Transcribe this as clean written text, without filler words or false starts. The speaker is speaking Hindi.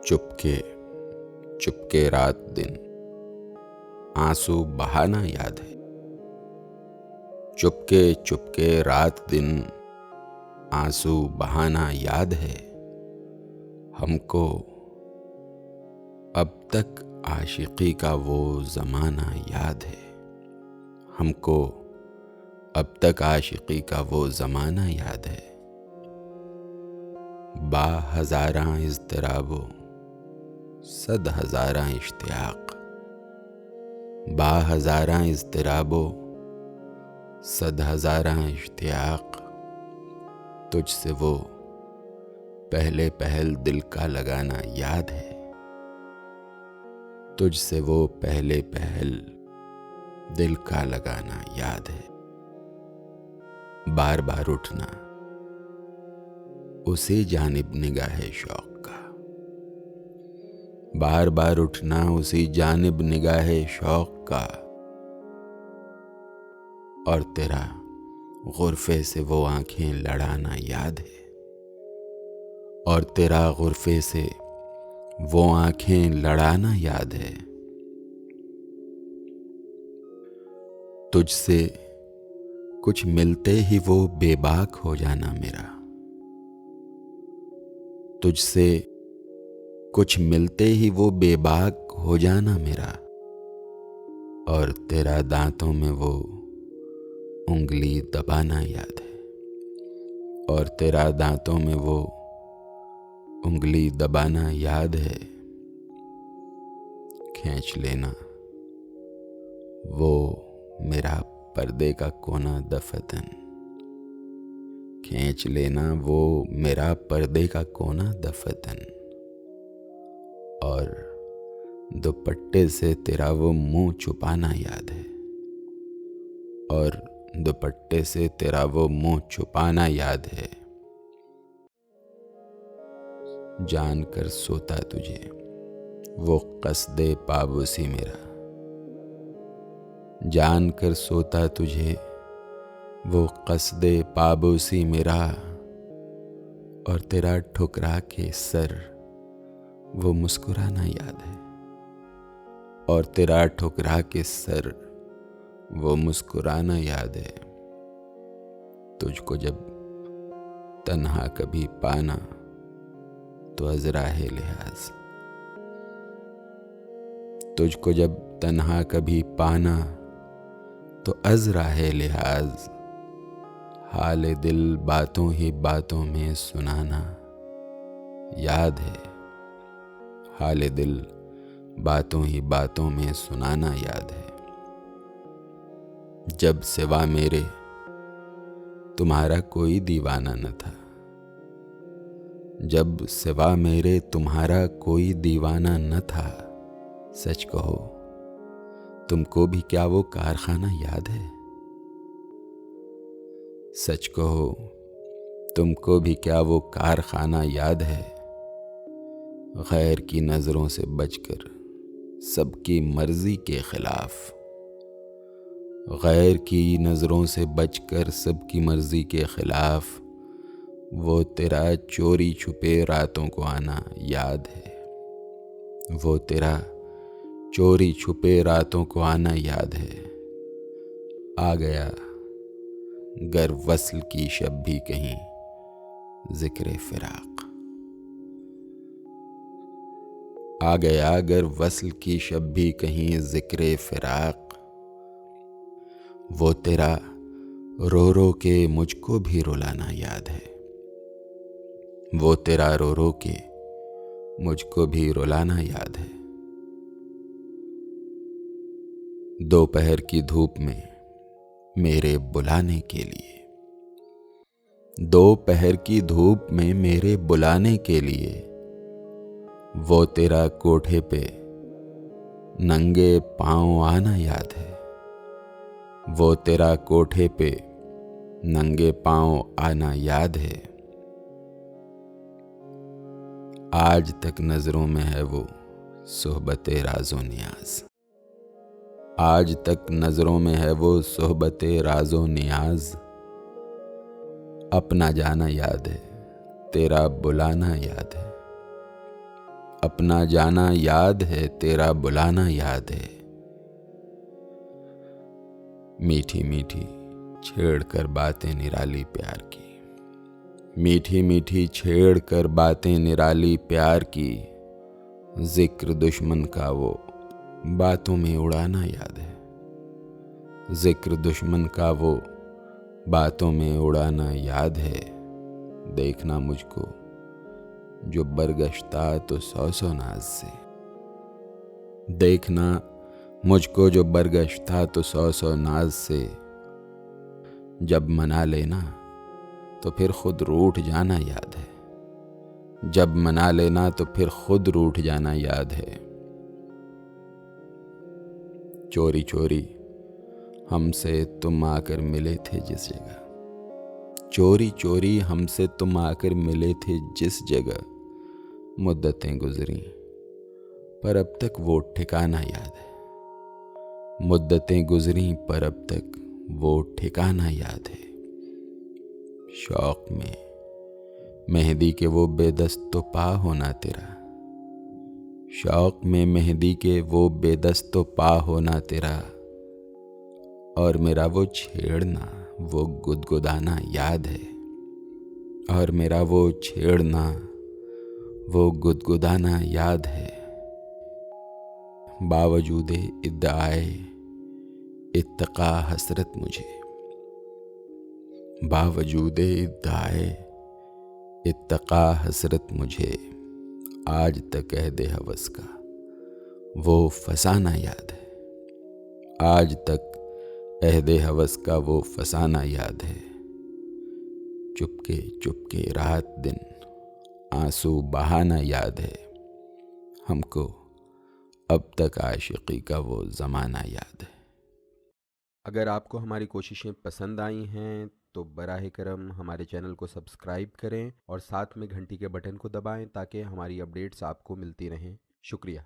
चुपके चुपके रात दिन आंसू बहाना याद है। चुपके चुपके रात दिन आंसू बहाना याद है। हमको अब तक आशिकी का वो ज़माना याद है। हमको अब तक आशिकी का वो ज़माना याद है। बाहज़ारां इज़्तिराबो सद हज़ारां इश्तियाक़। बाहज़ारां इज़्तिराबो सद हज़ारां इश्तियाक़। तुझसे वो पहले पहल दिल का लगाना याद है। तुझसे वो पहले पहल दिल का लगाना याद है। बार बार उठना उसी जानिब निगाहे शौक़ का। बार बार उठना उसी जानिब निगाहे शौक़ का। और तेरा गुरफ़े से वो आंखें लड़ाना याद है। और तेरा गुरफ़े से वो आंखें लड़ाना याद है। तुझसे कुछ मिलते ही वो बेबाक हो जाना मेरा। तुझसे कुछ मिलते ही वो बेबाक हो जाना मेरा। और तेरा दांतों में वो उंगली दबाना याद है। और तेरा दांतों में वो उंगली दबाना याद है। खींच लेना वो मेरा पर्दे का कोना दफतन। खींच लेना वो मेरा पर्दे का कोना दफतन। और दुपट्टे से तेरा वो मुंह छुपाना याद है। और दुपट्टे से तेरा वो मुंह छुपाना याद है। जान कर सोता तुझे वो क़स्दे पाबूसी मेरा। जान कर सोता तुझे वो क़स्दे पाबूसी मेरा। और तेरा ठुकरा के सर वो मुस्कुराना याद है। और तेरा ठुकरा के सर वो मुस्कुराना याद है। तुझको जब तन्हा कभी पाना तो अज़राहे लिहाज। तुझको जब तन्हा कभी पाना तो अज़राहे लिहाज। हाले दिल बातों ही बातों में सुनाना याद है। हाले दिल बातों ही बातों में सुनाना याद है। जब सिवा मेरे तुम्हारा कोई दीवाना न था। जब सिवा मेरे तुम्हारा कोई दीवाना न था। सच कहो तुमको भी क्या वो कारखाना याद है। सच कहो तुमको भी क्या वो कारखाना याद है। गैर की नज़रों से बचकर सबकी मर्जी के खिलाफ। गैर की नज़रों से बचकर सबकी मर्जी के खिलाफ। वो तेरा चोरी छुपे रातों को आना याद है। वो तेरा चोरी छुपे रातों को आना याद है। आ गया गर वस्ल की शब भी कहीं ज़िक्र फ़िराक़। आ गया गर वस्ल की शब भी कहीं ज़िक्र फ़िराक़। वो तेरा रो रो के मुझको भी रुलाना याद है। वो तेरा रो रो के मुझको भी रुलाना याद है। दोपहर की धूप में मेरे बुलाने के लिए। दोपहर की धूप में मेरे बुलाने के लिए। वो तेरा कोठे पे नंगे पाँव आना याद है। वो तेरा कोठे पे नंगे पाँव आना याद है। आज तक नज़रों में है वो सोहबते राज़ो नियाज़। आज तक नज़रों में है वो सोहबते राज़ो नियाज़। अपना जाना याद है तेरा बुलाना याद है। अपना जाना याद है, तेरा बुलाना याद है। मीठी मीठी छेड़ कर बातें निराली प्यार की, मीठी मीठी छेड़ कर बातें निराली प्यार की। जिक्र दुश्मन का वो बातों में उड़ाना याद है, जिक्र दुश्मन का वो बातों में उड़ाना याद है। देखना मुझको जो बरगश्ता तो सौ सौ नाज से, देखना मुझको जो बरगश्ता तो सौ सौ नाज से। जब मना लेना तो फिर खुद रूठ जाना याद है, जब मना लेना तो फिर खुद रूठ जाना याद है। चोरी चोरी हमसे तुम आकर मिले थे जिस जगह, चोरी चोरी हमसे तुम आकर मिले थे जिस जगह। मुद्दतें गुजरी पर अब तक वो ठिकाना याद है, मुद्दतें गुजरी पर अब तक वो ठिकाना याद है। शौक में मेहंदी के वो बेदस्त तो पा होना तेरा, शौक में मेहंदी के वो बेदस्त तो पा होना तेरा। और मेरा वो छेड़ना वो गुदगुदाना याद है, और मेरा वो छेड़ना वो गुदगुदाना याद है। बावजूदे इद्दाए इत्तका हसरत मुझे, बावजूदे इद्दाए इत्तका हसरत मुझे। आज तक अहदे हवस का वो फसाना याद है, आज तक अहदे हवस का वो फसाना याद है। चुपके चुपके रात दिन आंसू बहाना याद है, हमको अब तक आशिकी का वो ज़माना याद है। अगर आपको हमारी कोशिशें पसंद आई हैं तो बराह करम हमारे चैनल को सब्सक्राइब करें और साथ में घंटी के बटन को दबाएं ताकि हमारी अपडेट्स आपको मिलती रहें। शुक्रिया।